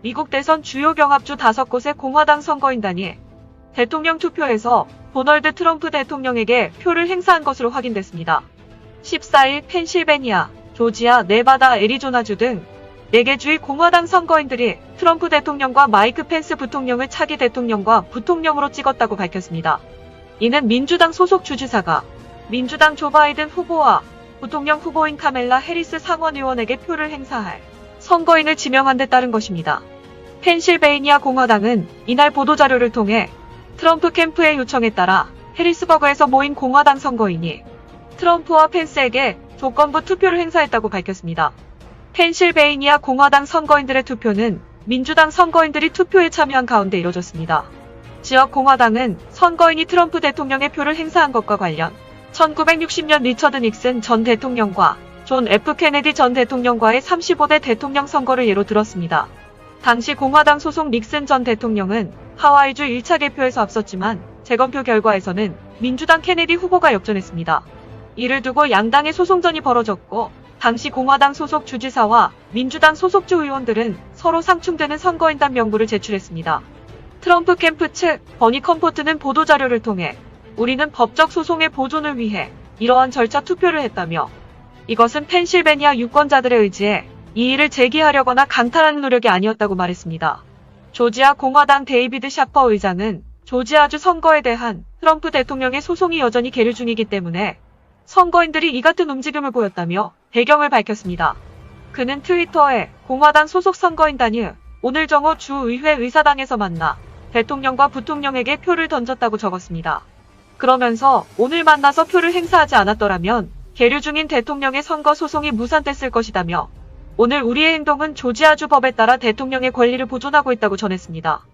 미국 대선 주요 경합주 5곳의 공화당 선거인단이 대통령 투표에서 도널드 트럼프 대통령에게 표를 행사한 것으로 확인됐습니다. 14일 펜실베니아, 조지아, 네바다, 애리조나주 등 4개 주의 공화당 선거인들이 트럼프 대통령과 마이크 펜스 부통령을 차기 대통령과 부통령으로 찍었다고 밝혔습니다. 이는 민주당 소속 주지사가 민주당 조 바이든 후보와 부통령 후보인 카멜라 해리스 상원의원에게 표를 행사할 선거인을 지명한 데 따른 것입니다. 펜실베이니아 공화당은 이날 보도자료를 통해 트럼프 캠프의 요청에 따라 해리스버그에서 모인 공화당 선거인이 트럼프와 펜스에게 조건부 투표를 행사했다고 밝혔습니다. 펜실베이니아 공화당 선거인들의 투표는 민주당 선거인들이 투표에 참여한 가운데 이뤄졌습니다. 지역 공화당은 선거인이 트럼프 대통령의 표를 행사한 것과 관련 1960년 리처드 닉슨 전 대통령과 존 F 케네디 전 대통령과의 35대 대통령 선거를 예로 들었습니다. 당시 공화당 소속 닉슨 전 대통령은 하와이주 1차 개표에서 앞섰지만 재검표 결과에서는 민주당 케네디 후보가 역전했습니다. 이를 두고 양당의 소송전이 벌어졌고 당시 공화당 소속 주지사와 민주당 소속주 의원들은 서로 상충되는 선거인단 명부를 제출했습니다. 트럼프 캠프 측 버니 컴포트는 보도자료를 통해 우리는 법적 소송의 보존을 위해 이러한 절차 투표를 했다며 이것은 펜실베니아 유권자들의 의지에 이의를 제기하려거나 강탈하는 노력이 아니었다고 말했습니다. 조지아 공화당 데이비드 샤퍼 의장은 조지아주 선거에 대한 트럼프 대통령의 소송이 여전히 계류 중이기 때문에 선거인들이 이 같은 움직임을 보였다며 배경을 밝혔습니다. 그는 트위터에 공화당 소속 선거인단이 오늘 정오 주의회 의사당에서 만나 대통령과 부통령에게 표를 던졌다고 적었습니다. 그러면서 오늘 만나서 표를 행사하지 않았더라면 계류 중인 대통령의 선거 소송이 무산됐을 것이다며 오늘 우리의 행동은 조지아주 법에 따라 대통령의 권리를 보존하고 있다고 전했습니다.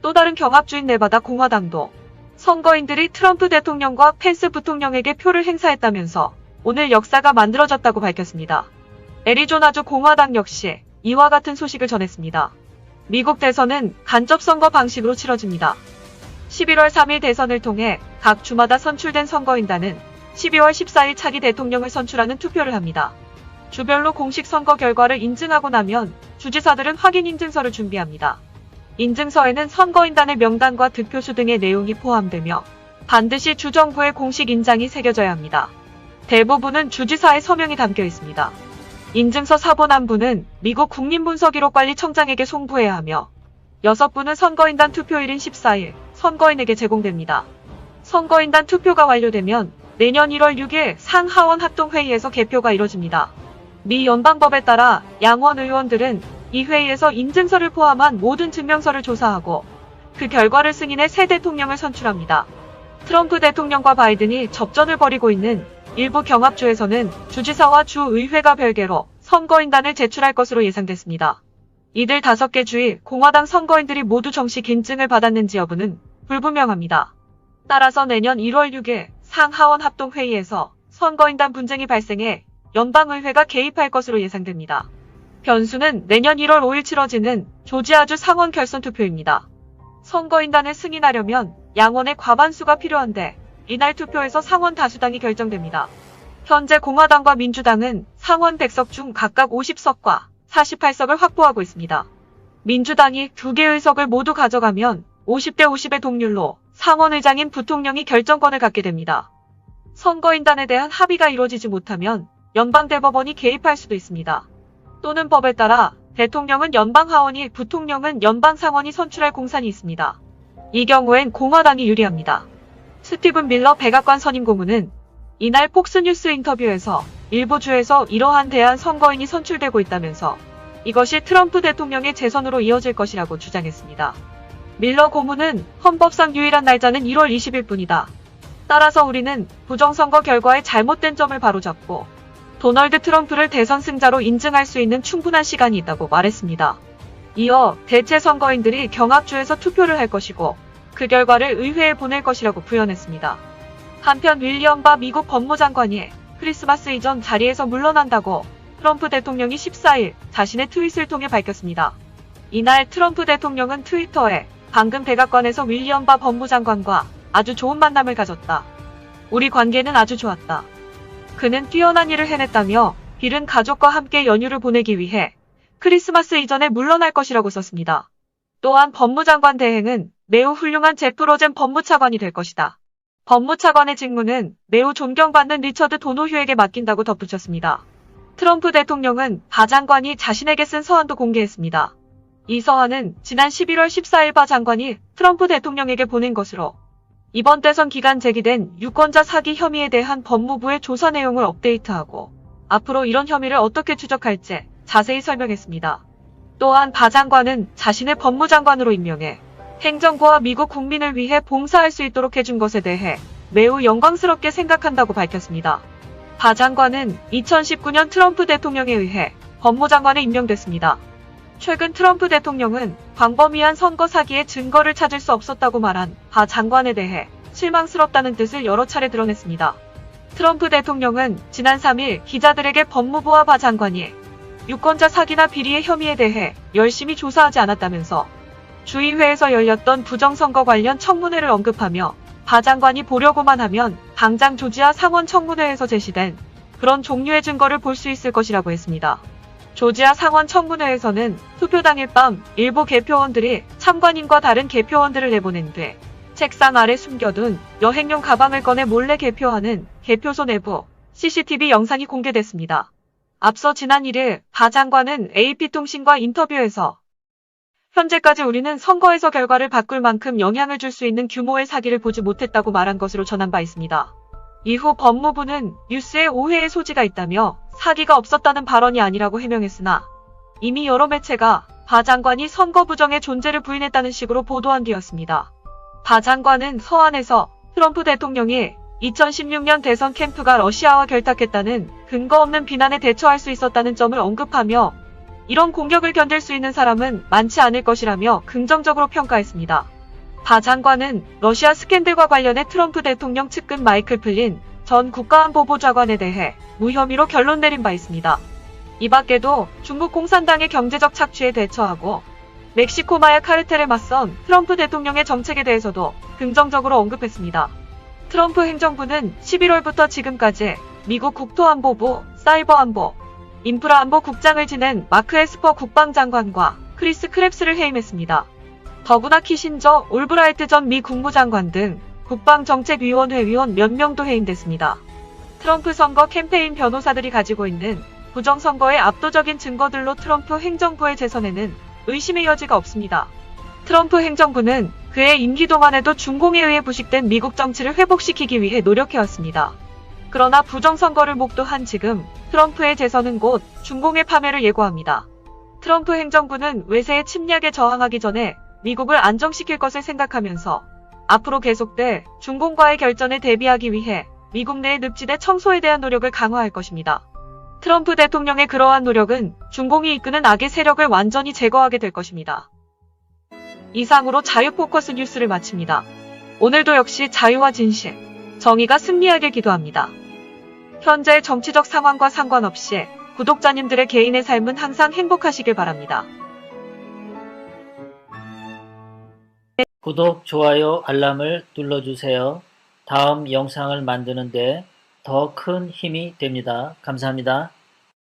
또 다른 경합주인 네바다 공화당도 선거인들이 트럼프 대통령과 펜스 부통령에게 표를 행사했다면서 오늘 역사가 만들어졌다고 밝혔습니다. 애리조나주 공화당 역시 이와 같은 소식을 전했습니다. 미국 대선은 간접선거 방식으로 치러집니다. 11월 3일 대선을 통해 각 주마다 선출된 선거인단은 12월 14일 차기 대통령을 선출하는 투표를 합니다. 주별로 공식 선거 결과를 인증하고 나면 주지사들은 확인 인증서를 준비합니다. 인증서에는 선거인단의 명단과 득표수 등의 내용이 포함되며 반드시 주정부의 공식 인장이 새겨져야 합니다. 대부분은 주지사의 서명이 담겨 있습니다. 인증서 사본 한 부는 미국 국민문서기록관리청장에게 송부해야 하며 6부는 선거인단 투표일인 14일 선거인에게 제공됩니다. 선거인단 투표가 완료되면 내년 1월 6일 상하원 합동회의에서 개표가 이뤄집니다. 미 연방법에 따라 양원 의원들은 이 회의에서 인증서를 포함한 모든 증명서를 조사하고 그 결과를 승인해 새 대통령을 선출합니다. 트럼프 대통령과 바이든이 접전을 벌이고 있는 일부 경합주에서는 주지사와 주의회가 별개로 선거인단을 제출할 것으로 예상됐습니다. 이들 5개 주의 공화당 선거인들이 모두 정식 인증을 받았는지 여부는 불분명합니다. 따라서 내년 1월 6일 상하원 합동회의에서 선거인단 분쟁이 발생해 연방의회가 개입할 것으로 예상됩니다. 변수는 내년 1월 5일 치러지는 조지아주 상원 결선 투표입니다. 선거인단을 승인하려면 양원의 과반수가 필요한데 이날 투표에서 상원 다수당이 결정됩니다. 현재 공화당과 민주당은 상원 100석 중 각각 50석과 48석을 확보하고 있습니다. 민주당이 2개 의석을 모두 가져가면 50대 50의 동률로 상원의장인 부통령이 결정권을 갖게 됩니다. 선거인단에 대한 합의가 이루어지지 못하면 연방대법원이 개입할 수도 있습니다. 또는 법에 따라 대통령은 연방하원이, 부통령은 연방상원이 선출할 공산이 있습니다. 이 경우엔 공화당이 유리합니다. 스티븐 밀러 백악관 선임 고문은 이날 폭스뉴스 인터뷰에서 일부 주에서 이러한 대한 선거인이 선출되고 있다면서 이것이 트럼프 대통령의 재선으로 이어질 것이라고 주장했습니다. 밀러 고문은 헌법상 유일한 날짜는 1월 20일뿐이다. 따라서 우리는 부정선거 결과의 잘못된 점을 바로잡고 도널드 트럼프를 대선 승자로 인증할 수 있는 충분한 시간이 있다고 말했습니다. 이어 대체 선거인들이 경합주에서 투표를 할 것이고 그 결과를 의회에 보낼 것이라고 부연했습니다. 한편 윌리엄 바 미국 법무장관이 크리스마스 이전 자리에서 물러난다고 트럼프 대통령이 14일 자신의 트윗을 통해 밝혔습니다. 이날 트럼프 대통령은 트위터에 방금 백악관에서 윌리엄 바 법무장관과 아주 좋은 만남을 가졌다. 우리 관계는 아주 좋았다. 그는 뛰어난 일을 해냈다며 빌은 가족과 함께 연휴를 보내기 위해 크리스마스 이전에 물러날 것이라고 썼습니다. 또한 법무장관 대행은 매우 훌륭한 제프 로젠 법무차관이 될 것이다. 법무차관의 직무는 매우 존경받는 리처드 도노휴에게 맡긴다고 덧붙였습니다. 트럼프 대통령은 바 장관이 자신에게 쓴 서한도 공개했습니다. 이 서한은 지난 11월 14일 바 장관이 트럼프 대통령에게 보낸 것으로 이번 대선 기간 제기된 유권자 사기 혐의에 대한 법무부의 조사 내용을 업데이트하고 앞으로 이런 혐의를 어떻게 추적할지 자세히 설명했습니다. 또한 바 장관은 자신을 법무장관으로 임명해 행정부와 미국 국민을 위해 봉사할 수 있도록 해준 것에 대해 매우 영광스럽게 생각한다고 밝혔습니다. 바 장관은 2019년 트럼프 대통령에 의해 법무장관에 임명됐습니다. 최근 트럼프 대통령은 광범위한 선거 사기의 증거를 찾을 수 없었다고 말한 바 장관에 대해 실망스럽다는 뜻을 여러 차례 드러냈습니다. 트럼프 대통령은 지난 3일 기자들에게 법무부와 바 장관이 유권자 사기나 비리의 혐의에 대해 열심히 조사하지 않았다면서 주의회에서 열렸던 부정선거 관련 청문회를 언급하며 바 장관이 보려고만 하면 당장 조지아 상원 청문회에서 제시된 그런 종류의 증거를 볼 수 있을 것이라고 했습니다. 조지아 상원 청문회에서는 투표 당일 밤 일부 개표원들이 참관인과 다른 개표원들을 내보낸 뒤 책상 아래 숨겨둔 여행용 가방을 꺼내 몰래 개표하는 개표소 내부 CCTV 영상이 공개됐습니다. 앞서 지난 1일 바 장관은 AP통신과 인터뷰에서 현재까지 우리는 선거에서 결과를 바꿀 만큼 영향을 줄 수 있는 규모의 사기를 보지 못했다고 말한 것으로 전한 바 있습니다. 이후 법무부는 뉴스에 오해의 소지가 있다며 사기가 없었다는 발언이 아니라고 해명했으나 이미 여러 매체가 바 장관이 선거 부정의 존재를 부인했다는 식으로 보도한 뒤였습니다. 바 장관은 서한에서 트럼프 대통령이 2016년 대선 캠프가 러시아와 결탁했다는 근거 없는 비난에 대처할 수 있었다는 점을 언급하며 이런 공격을 견딜 수 있는 사람은 많지 않을 것이라며 긍정적으로 평가했습니다. 바 장관은 러시아 스캔들과 관련해 트럼프 대통령 측근 마이클 플린 전 국가안보보좌관에 대해 무혐의로 결론 내린 바 있습니다. 이 밖에도 중국 공산당의 경제적 착취에 대처하고 멕시코 마약 카르텔에 맞선 트럼프 대통령의 정책에 대해서도 긍정적으로 언급했습니다. 트럼프 행정부는 11월부터 지금까지 미국 국토안보부, 사이버안보, 인프라안보국장을 지낸 마크 에스퍼 국방장관과 크리스 크랩스를 해임했습니다. 더구나 키신저, 올브라이트 전 미 국무장관 등 국방정책위원회 위원 몇 명도 해임됐습니다. 트럼프 선거 캠페인 변호사들이 가지고 있는 부정선거의 압도적인 증거들로 트럼프 행정부의 재선에는 의심의 여지가 없습니다. 트럼프 행정부는 그의 임기 동안에도 중공에 의해 부식된 미국 정치를 회복시키기 위해 노력해왔습니다. 그러나 부정선거를 목도한 지금 트럼프의 재선은 곧 중공의 파멸을 예고합니다. 트럼프 행정부는 외세의 침략에 저항하기 전에 미국을 안정시킬 것을 생각하면서 앞으로 계속될 중공과의 결전에 대비하기 위해 미국 내의 늪지대 청소에 대한 노력을 강화할 것입니다. 트럼프 대통령의 그러한 노력은 중공이 이끄는 악의 세력을 완전히 제거하게 될 것입니다. 이상으로 자유포커스 뉴스를 마칩니다. 오늘도 역시 자유와 진실, 정의가 승리하길 기도합니다. 현재의 정치적 상황과 상관없이 구독자님들의 개인의 삶은 항상 행복하시길 바랍니다. 구독, 좋아요, 알람을 눌러주세요. 다음 영상을 만드는데 더 큰 힘이 됩니다. 감사합니다.